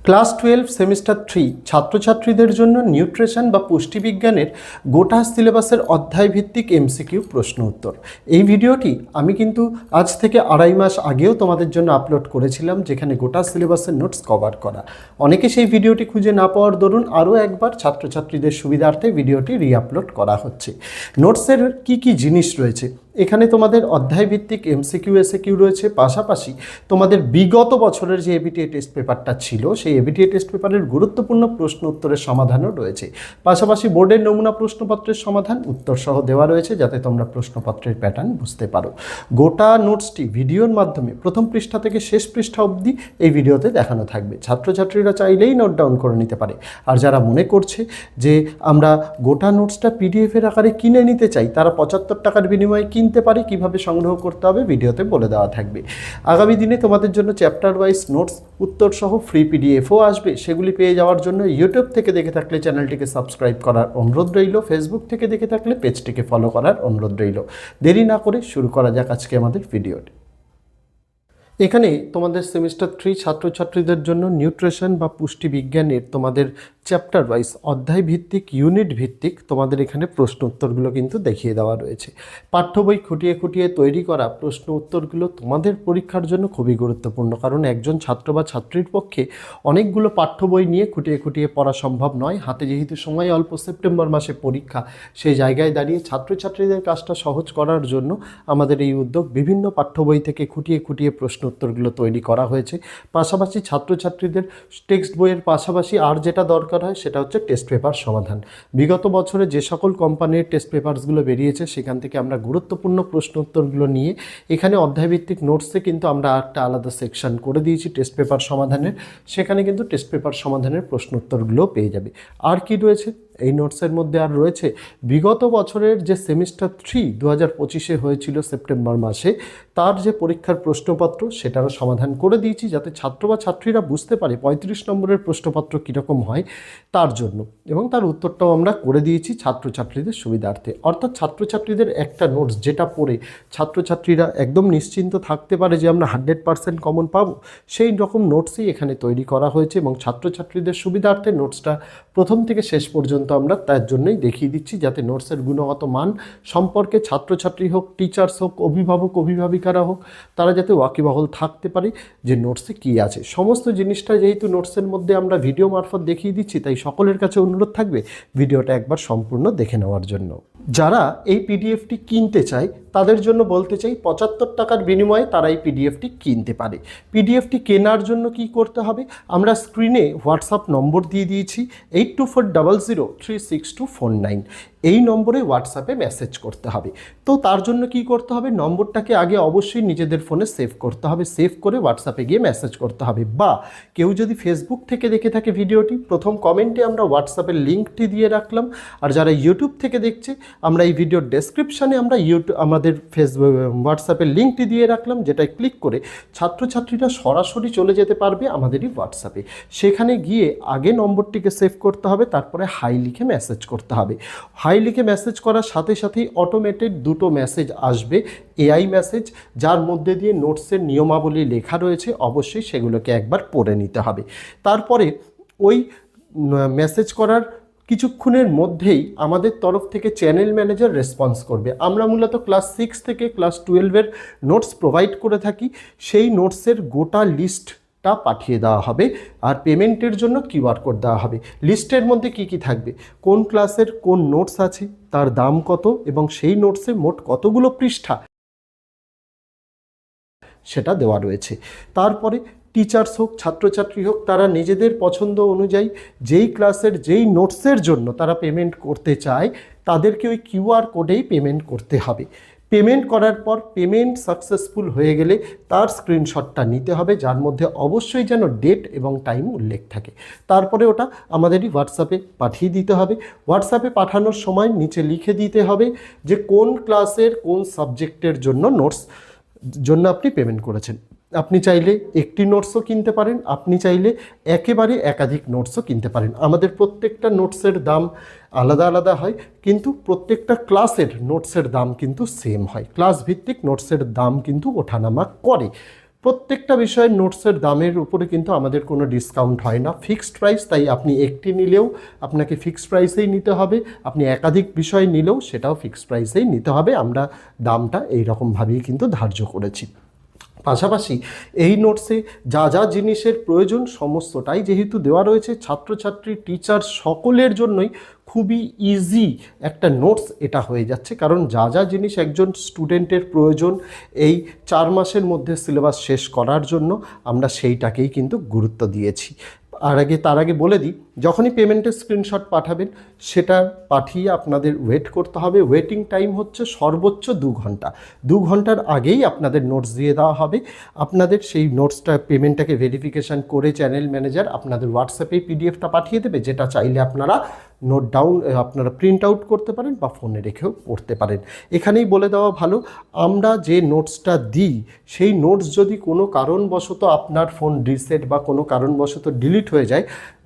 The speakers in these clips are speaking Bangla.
ক্লাস 12 সেমিস্টার 3 ছাত্রছাত্রীদের জন্য নিউট্রিশন বা পুষ্টিবিজ্ঞানের গোটা সিলেবাসের অধ্যায়ভিত্তিক এমসিকিউ প্রশ্ন উত্তর। এই ভিডিওটি আমি কিন্তু আজ থেকে 2.5 মাস আগেও তোমাদের জন্য আপলোড করেছিলাম, যেখানে গোটা সিলেবাসের নোটস কভার করা। অনেকে সেই ভিডিওটি খুঁজে না পাওয়ার দরুন আরও একবার ছাত্রছাত্রীদের সুবিধার্থে ভিডিওটি রিআপলোড করা হচ্ছে। নোটসের কি জিনিস রয়েছে এখানে, তোমাদের অধ্যায়ভিত্তিক এমসিকিউ এসএকিউ রয়েছে, পাশাপাশি তোমাদের বিগত বছরের যে এবিটিএ টেস্ট পেপারটা ছিল সেই এবিটিএ টেস্ট পেপারের গুরুত্বপূর্ণ প্রশ্ন উত্তরের সমাধানও রয়েছে। পাশাপাশি বোর্ডের নমুনা প্রশ্নপত্রের সমাধান উত্তর সহ দেওয়া রয়েছে, যাতে তোমরা প্রশ্নপত্রের প্যাটার্ন বুঝতে পারো। গোটা নোটসটি ভিডিওর মাধ্যমে প্রথম পৃষ্ঠা থেকে শেষ পৃষ্ঠা অবধি এই ভিডিওতে দেখানো থাকবে। ছাত্রছাত্রীরা চাইলেই নোট ডাউন করে নিতে পারে। আর যারা মনে করছে যে আমরা গোটা নোটসটা পিডিএফের আকারে কিনে নিতে চাই, তারা 75 টাকার বিনিময়ে কিনতে পারে। কিভাবে সংগ্রহ করতে হবে ভিডিওতে বলে দেওয়া থাকবে। আগামী দিনে তোমাদের জন্য চ্যাপ্টার ওয়াইজ নোটস উত্তর সহ ফ্রি পিডিএফও আসবে। সেগুলি পেয়ে যাওয়ার জন্য ইউটিউব থেকে দেখে থাকলে চ্যানেলটিকে সাবস্ক্রাইব করার অনুরোধ রইল, ফেসবুক থেকে দেখে থাকলে পেজটিকে ফলো করার অনুরোধ রইল। দেরি না করে শুরু করা যাক আজকে আমাদের ভিডিওটি। এখানে তোমাদের সেমিস্টার 3 ছাত্রছাত্রীদের জন্য নিউট্রিশন বা পুষ্টিবিজ্ঞানের তোমাদের চ্যাপ্টার ওয়াইজ অধ্যায় ভিত্তিক ইউনিট ভিত্তিক তোমাদের এখানে প্রশ্ন উত্তরগুলো কিন্তু দেখিয়ে দেওয়া রয়েছে। পাঠ্য বই খুঁটিয়ে খুঁটিয়ে তৈরি করা প্রশ্ন উত্তরগুলো তোমাদের পরীক্ষার জন্য খুবই গুরুত্বপূর্ণ, কারণ একজন ছাত্র বা ছাত্রীর পক্ষে অনেকগুলো পাঠ্য বই নিয়ে খুঁটিয়ে খুঁটিয়ে পড়া সম্ভব নয়। হাতে যেহেতু সময় অল্প, সেপ্টেম্বর মাসে পরীক্ষা, সেই জায়গায় দাঁড়িয়ে ছাত্রছাত্রীদের কাজটা সহজ করার জন্য আমাদের এই উদ্যোগ। বিভিন্ন পাঠ্য বই থেকে খুঁটিয়ে খুঁটিয়ে প্রশ্ন উত্তরগুলো তৈরি করা হয়েছে। পাশাপাশি ছাত্রছাত্রীদের টেক্সট বইয়ের পাশাপাশি আর যেটা দরকার হয় সেটা হচ্ছে টেস্ট পেপার সমাধান। বিগত বছরে যে সকল কোম্পানির টেস্ট পেপারসগুলো বেরিয়েছে সেখান থেকে আমরা গুরুত্বপূর্ণ প্রশ্ন উত্তরগুলো নিয়ে এখানে অধ্যায়ভিত্তিক নোটসে কিন্তু আমরা একটা আলাদা সেকশন করে দিয়েছি টেস্ট পেপার সমাধানের। সেখানে কিন্তু টেস্ট পেপার সমাধানের প্রশ্ন উত্তরগুলোও পেয়ে যাবে। আর কি রয়েছে এই নোটসের মধ্যে? আর রয়েছে বিগত বছরের যে সেমিস্টার 3 2025-এ হয়েছিল সেপ্টেম্বর মাসে, তার যে পরীক্ষার প্রশ্নপত্র সেটারও সমাধান করে দিয়েছি, যাতে ছাত্র বা ছাত্রীরা বুঝতে পারে 35 নম্বরের প্রশ্নপত্র কীরকম হয় তার জন্য, এবং তার উত্তরটাও আমরা করে দিয়েছি ছাত্রছাত্রীদের সুবিধার্থে। অর্থাৎ ছাত্রছাত্রীদের একটা নোটস যেটা পড়ে ছাত্রছাত্রীরা একদম নিশ্চিন্ত থাকতে পারে যে আমরা 100% কমন পাবো, সেই রকম নোটসই এখানে তৈরি করা হয়েছে। এবং ছাত্রছাত্রীদের সুবিধার্থে নোটসটা প্রথম থেকে শেষ পর্যন্ত আমরা তার জন্যই দেখিয়ে দিচ্ছি, যাতে নোটসের গুণগত মান সম্পর্কে ছাত্রছাত্রী হোক, টিচার্স হোক, অভিভাবক অভিভাবিকারা হোক, তারা যাতে ওয়াকিবহাল থাকতে পারে যে নোটসে কী আছে। সমস্ত জিনিসটা যেহেতু নোটসের মধ্যে আমরা ভিডিও মারফত দেখিয়ে দিচ্ছি, তাই সকলের কাছে অনুরোধ থাকবে ভিডিওটা একবার সম্পূর্ণ দেখে নেওয়ার জন্য। যারা এই পিডিএফটি কিনতে চায় তাদের জন্য বলতে চাই, 75 টাকার বিনিময়ে তারা এই পিডিএফটি কিনতে পারে। পিডিএফটি কেনার জন্য কি করতে হবে? আমরা স্ক্রিনে হোয়াটসঅ্যাপ নম্বর দিয়ে দিয়েছি 8240036249। এই নম্বরে হোয়াটসঅ্যাপে মেসেজ করতে হবে। তো তার জন্য কি করতে হবে? নম্বরটাকে আগে অবশ্যই নিজেদের ফোনে সেভ করতে হবে। সেভ করে হোয়াটসঅ্যাপে গিয়ে মেসেজ করতে হবে। বা কেউ যদি ফেসবুক থেকে দেখে থাকে ভিডিওটি, প্রথম কমেন্টে আমরা হোয়াটসঅ্যাপের লিঙ্কটি দিয়ে রাখলাম। আর যারা ইউটিউব থেকে দেখছে, আমরা এই ভিডিওর ডেসক্রিপশানে আমরা আমাদের ফেসবুক হোয়াটসঅ্যাপের লিঙ্কটি দিয়ে রাখলাম, যেটায় ক্লিক করে ছাত্রছাত্রীরা সরাসরি চলে যেতে পারবে আমাদেরই হোয়াটসঅ্যাপে। সেখানে গিয়ে আগে নম্বরটিকে সেভ করতে হবে, তারপরে হাই লিখে মেসেজ করতে হবে। হাই লিখে মেসেজ করার সাথে সাথেই অটোমেটেড দুটো মেসেজ আসবে, এআই মেসেজ, যার মধ্যে দিয়ে নোটসের নিয়মাবলী লেখা রয়েছে। অবশ্যই সেগুলোকে একবার পড়ে নিতে হবে। তারপরে ওই মেসেজ করার কিছুক্ষণের মধ্যেই আমাদের তরফ থেকে চ্যানেল ম্যানেজার রেসপন্স করবে। আমরা মূলত ক্লাস 6 থেকে ক্লাস 12-এর নোটস প্রোভাইড করে থাকি। সেই নোটসের গোটা লিস্টটা পাঠিয়ে দেওয়া হবে, আর পেমেন্টের জন্য কিউআর কোড দেওয়া হবে। লিস্টের মধ্যে কি কি থাকবে, কোন ক্লাসের কোন নোটস আছে, তার দাম কত, এবং সেই নোটসে মোট কতগুলো পৃষ্ঠা সেটা দেওয়া রয়েছে। তারপরে টিচার্স হোক, ছাত্রছাত্রী হোক, তারা নিজেদের পছন্দ অনুযায়ী যেই ক্লাসের যেই নোটসের জন্য তারা পেমেন্ট করতে চায়, তাদেরকে ওই কিউআর কোডেই পেমেন্ট করতে হবে। পেমেন্ট করার পর পেমেন্ট সাকসেসফুল হয়ে গেলে তার স্ক্রিনশটটা নিতে হবে, যার মধ্যে অবশ্যই যেন ডেট এবং টাইম উল্লেখ থাকে। তারপরে ওটা আমাদেরই হোয়াটসঅ্যাপে পাঠিয়ে দিতে হবে। হোয়াটসঅ্যাপে পাঠানোর সময় নিচে লিখে দিতে হবে যে কোন ক্লাসের কোন সাবজেক্টের জন্য নোটস জন্য আপনি পেমেন্ট করেছেন। আপনি চাইলে একটি নোটসও কিনতে পারেন, আপনি চাইলে একেবারে একাধিক নোটসও কিনতে পারেন। আমাদের প্রত্যেকটা নোটসের দাম আলাদা আলাদা হয়, কিন্তু প্রত্যেকটা ক্লাসের নোটসের দাম কিন্তু সেম হয়। ক্লাস ভিত্তিক নোটসের দাম কিন্তু ওঠানামা করে। প্রত্যেকটা বিষয়ের নোটসের দামের উপরে কিন্তু আমাদের কোনো ডিসকাউন্ট হয় না, ফিক্সড প্রাইস। তাই আপনি একটি নিলেও আপনাকে ফিক্সড প্রাইসেই নিতে হবে, আপনি একাধিক বিষয় নিলেও সেটাও ফিক্সড প্রাইসেই নিতে হবে। আমরা দামটা এই রকমভাবেই কিন্তু ধার্য করেছি। পাশাপাশি এই নোটসে যা যা জিনিসের প্রয়োজন সমস্তটাই যেহেতু দেওয়া রয়েছে, ছাত্রছাত্রী টিচার সকলের জন্যই খুবই ইজি একটা নোটস এটা হয়ে যাচ্ছে। কারণ যা যা জিনিস একজন স্টুডেন্টের প্রয়োজন এই 4 মাসের মধ্যে সিলেবাস শেষ করার জন্য, আমরা সেইটাকেই কিন্তু গুরুত্ব দিয়েছি। তার আগে বলে দিই, যখনই পেমেন্টের স্ক্রিনশট পাঠাবেন সেটা পাঠিয়ে আপনাদের ওয়েট করতে হবে। ওয়েটিং টাইম হচ্ছে সর্বোচ্চ 2 ঘন্টা। 2 ঘন্টার আগেই আপনাদের নোটস দিয়ে দেওয়া হবে। আপনাদের সেই নোটসটা পেমেন্টটাকে ভেরিফিকেশান করে চ্যানেল ম্যানেজার আপনাদের হোয়াটসঅ্যাপেই পিডিএফটা পাঠিয়ে দেবে, যেটা চাইলে আপনারা নোট ডাউন আপনারা প্রিন্ট আউট করতে পারেন বা ফোনে রেখেও পড়তে পারেন। এখানেই বলে দেওয়া ভালো, আমরা যে নোটসটা দিই সেই নোটস যদি কোনো কারণবশত আপনার ফোন রিসেট বা কোনো কারণবশত ডিলিট হয়ে যায়,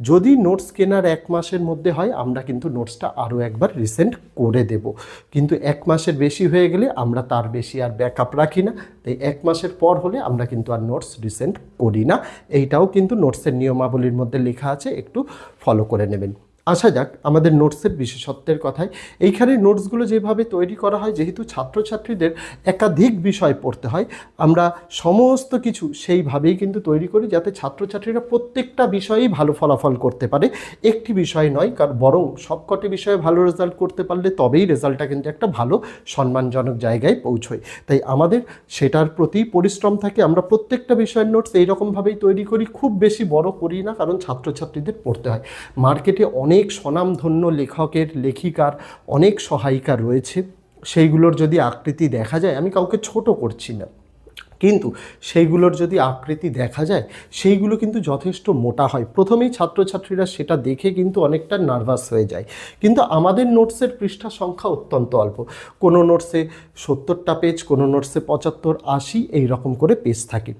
যদি নোটস কেনার 1 মাসের মধ্যে হয়, আমরা কিন্তু নোটসটা আরও একবার রিসেন্ড করে দেব। কিন্তু 1 মাসের বেশি হয়ে গেলে আমরা তার বেশি আর ব্যাকআপ রাখি না। তাই 1 মাসের পর হলে আমরা কিন্তু আর নোটস রিসেন্ড করি না। এইটাও কিন্তু নোটসের নিয়মাবলীর মধ্যে লেখা আছে, একটু ফলো করে নেবেন। আসা যাক আমাদের নোটসের বিশেষত্বের কথায়। এইখানে নোটসগুলো যেভাবে তৈরি করা হয়, যেহেতু ছাত্রছাত্রীদের একাধিক বিষয় পড়তে হয়, আমরা সমস্ত কিছু সেইভাবেই কিন্তু তৈরি করি যাতে ছাত্রছাত্রীরা প্রত্যেকটা বিষয়েই ভালো ফলাফল করতে পারে। একটি বিষয় নয়, কারণ বরং সবকটি বিষয়ে ভালো রেজাল্ট করতে পারলে তবেই রেজাল্টটা কিন্তু একটা ভালো সম্মানজনক জায়গায় পৌঁছয়। তাই আমাদের সেটার প্রতি পরিশ্রম থাকে। আমরা প্রত্যেকটা বিষয়ের নোটস এইরকমভাবেই তৈরি করি, খুব বেশি বড় করি না, কারণ ছাত্রছাত্রীদের পড়তে হয়। মার্কেটে অনেক স্বনামধন্য লেখকের লেখিকার অনেক সহায়িকা রয়েছে, সেইগুলোর যদি আকৃতি দেখা যায়, আমি কাউকে ছোট করছি না, কিন্তু সেইগুলোর যদি আকৃতি দেখা যায় সেইগুলো কিন্তু যথেষ্ট মোটা হয়। প্রথমেই ছাত্রছাত্রীরা সেটা দেখে কিন্তু অনেকটা নার্ভাস হয়ে যায়। কিন্তু আমাদের নোটসের পৃষ্ঠা সংখ্যা অত্যন্ত অল্প, কোনো নোটসে 70টা পেজ, কোনো নোটসে 75, 80 এই রকম করে পেজ থাকে।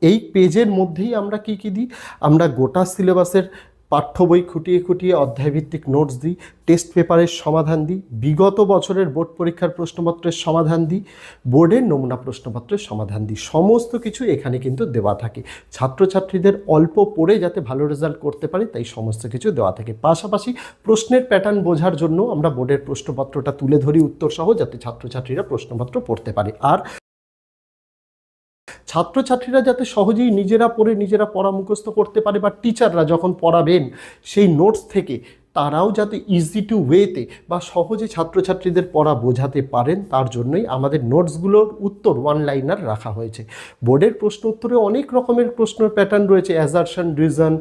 এই পেজের মধ্যেই আমরা কি দিই, আমরা গোটা সিলেবাসের পাঠ্য বই খুঁটিয়ে খুঁটিয়ে অধ্যায়ভিত্তিক নোটস দিই, টেস্ট পেপারের সমাধান দিই, বিগত বছরের বোর্ড পরীক্ষার প্রশ্নপত্রের সমাধান দিই, বোর্ডের নমুনা প্রশ্নপত্রের সমাধান দিই। সমস্ত কিছু এখানে কিন্তু দেওয়া থাকে, ছাত্রছাত্রীদের অল্প পড়ে যাতে ভালো রেজাল্ট করতে পারে তাই সমস্ত কিছু দেওয়া থাকে। পাশাপাশি প্রশ্নের প্যাটার্ন বোঝার জন্য আমরা বোর্ডের প্রশ্নপত্রটা তুলে ধরি উত্তর সহ, যাতে ছাত্রছাত্রীরা প্রশ্নপত্র পড়তে পারে। আর ছাত্রছাত্রীরা যাতে সহজেই নিজেরা পড়ে নিজেরা পড়া মুখস্থ করতে পারে, বা টিচাররা যখন পড়াবেন সেই নোটস থেকে তারাও যাতে ইজি টু ওয়েতে বা সহজে ছাত্রছাত্রীদের পড়া বোঝাতে পারেন, তার জন্যই আমাদের নোটসগুলোর উত্তর 1 লাইনার রাখা হয়েছে। বোর্ডের প্রশ্ন উত্তরে অনেক রকমের প্রশ্নের প্যাটার্ন রয়েছে, অ্যাজারশন, রিজন,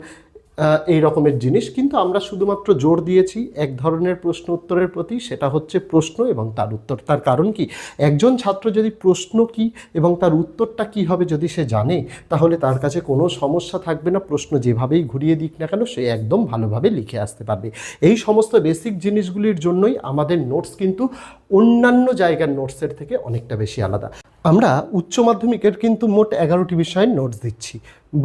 এই রকমের জিনিস, কিন্তু আমরা শুধুমাত্র জোর দিয়েছি এক ধরনের প্রশ্ন উত্তরের প্রতি, সেটা হচ্ছে প্রশ্ন এবং তার উত্তর। তার কারণ কি, একজন ছাত্র যদি প্রশ্ন কি এবং তার উত্তরটা কি হবে যদি সে জানে, তাহলে তার কাছে কোনো সমস্যা থাকবে না, প্রশ্ন যেভাবেই ঘুরিয়ে দিক না কেন সে একদম ভালোভাবে লিখে আসতে পারবে। এই সমস্ত বেসিক জিনিসগুলির জন্যই আমাদের নোটস কিন্তু অন্যান্য জায়গার নোটসের থেকে অনেকটা বেশি আলাদা। আমরা উচ্চ মাধ্যমিকের কিন্তু মোট 11টি বিষয়ের নোটস দিচ্ছি,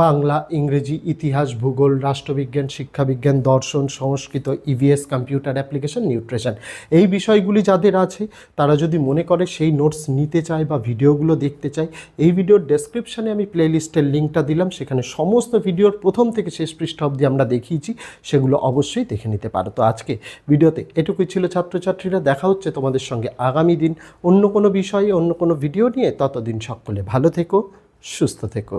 বাংলা, ইংরেজি, ইতিহাস, ভূগোল, রাষ্ট্রবিজ্ঞান, শিক্ষাবিজ্ঞান, দর্শন, সংস্কৃত, ইভিএস, কম্পিউটার অ্যাপ্লিকেশন, নিউট্রিশন। এই বিষয়গুলি যাদের আছে তারা যদি মনে করে সেই নোটস নিতে চায় বা ভিডিওগুলো দেখতে চায়, এই ভিডিওর ডেসক্রিপশানে আমি প্লেলিস্টের লিঙ্কটা দিলাম, সেখানে সমস্ত ভিডিওর প্রথম থেকে শেষ পৃষ্ঠা অবধি আমরা দেখিয়েছি, সেগুলো অবশ্যই দেখে নিতে পারো। তো আজকে ভিডিওতে এটুকুই ছিল ছাত্রছাত্রীরা, দেখা হচ্ছে তোমাদের সঙ্গে আগামী দিন অন্য কোনো বিষয়ে অন্য কোনো ভিডিও নিয়ে। ততদিন সকলে ভালো থেকো, সুস্থ থেকো।